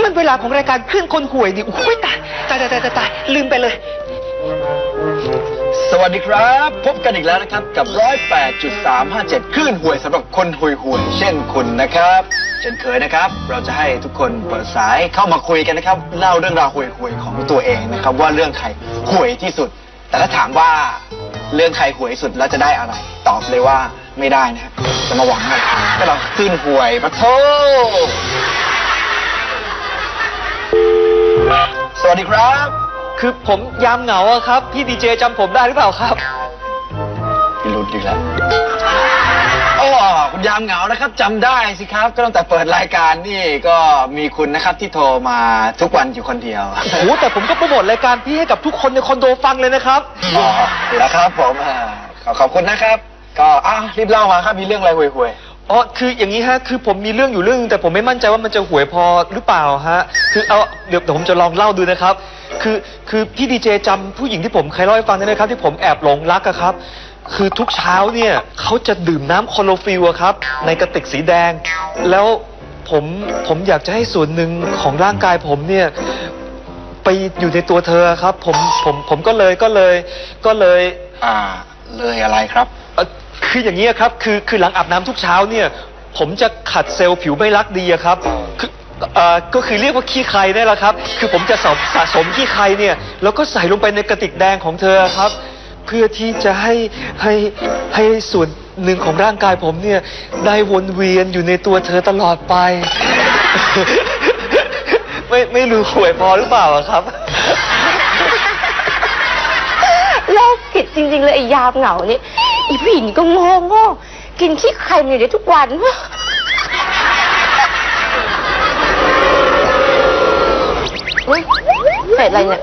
มันเวลาของรายการคลื่นคนห่วยดิโอ้ยตายลืมไปเลยสวัสดีครับพบกันอีกแล้วนะครับกับ 108.357 คลื่นห่วยสำหรับคนห่วยเช่นคุณนะครับเช่นเคยนะครับเราจะให้ทุกคนเปิดสายเข้ามาคุยกันนะครับเล่าเรื่องราวห่วยของตัวเองนะครับว่าเรื่องใครห่วยที่สุดแต่ถ้าถามว่าเรื่องใครห่วยสุดแล้วจะได้อะไรตอบเลยว่าไม่ได้นะครับจะมาหวังอะไรก็เราคลื่นห่วยปะโถสวัสดีครับคือผมยามเหงาครับพี่ดีเจจำผมได้หรือเปล่าครับพี่รุดอีกแล้วอ๋อคุณยามเหงานะครับจำได้สิครับก็ตั้งแต่เปิดรายการนี่ก็มีคุณนะครับที่โทรมาทุกวันอยู่คนเดียวโอ้แต่ผมก็โปรโมทรายการพี่ให้กับทุกคนในคอนโดฟังเลยนะครับอ๋อแล้วครับผมขอบคุณนะครับก็รีบเล่ามาครับมีเรื่องอะไรห่วยอ๋อคืออย่างนี้ฮะคือผมมีเรื่องอยู่เรื่องแต่ผมไม่มั่นใจว่ามันจะห่วยพอหรือเปล่าฮะคือเดี๋ยวผมจะลองเล่าดูนะครับคือพี่ดีเจจำผู้หญิงที่ผมเคยเล่าให้ฟังได้ไหมครับที่ผมแอบหลงรักอะครับคือทุกเช้าเนี่ยเขาจะดื่มน้ำคลอโรฟิลล์ครับในกระติกสีแดงแล้วผมอยากจะให้ส่วนหนึ่งของร่างกายผมเนี่ยไปอยู่ในตัวเธอครับผมก็เลยเลยอะไรครับคืออย่างนี้ครับคือหลังอาบน้ำทุกเช้าเนี่ยผมจะขัดเซลล์ผิวไม่รักดีครับก็คือเรียกว่าขี้ใครได้ละครับคือผมจะสะสมขี้ใครเนี่ยแล้วก็ใส่ลงไปในกระติกแดงของเธอครับเพื่อที่จะให้ส่วนหนึ่งของร่างกายผมเนี่ยได้วนเวียนอยู่ในตัวเธอตลอดไป ไม่รู้ห่วยพอหรือเปล่าครับโรคจิตจริงๆเลยไอ้ยามเหงาเนี่ยอีผู้หญิงก็โง่กินขี้ใครเนี่ยได้ทุกวันเฮ้ยเศษอะไรเนี่ย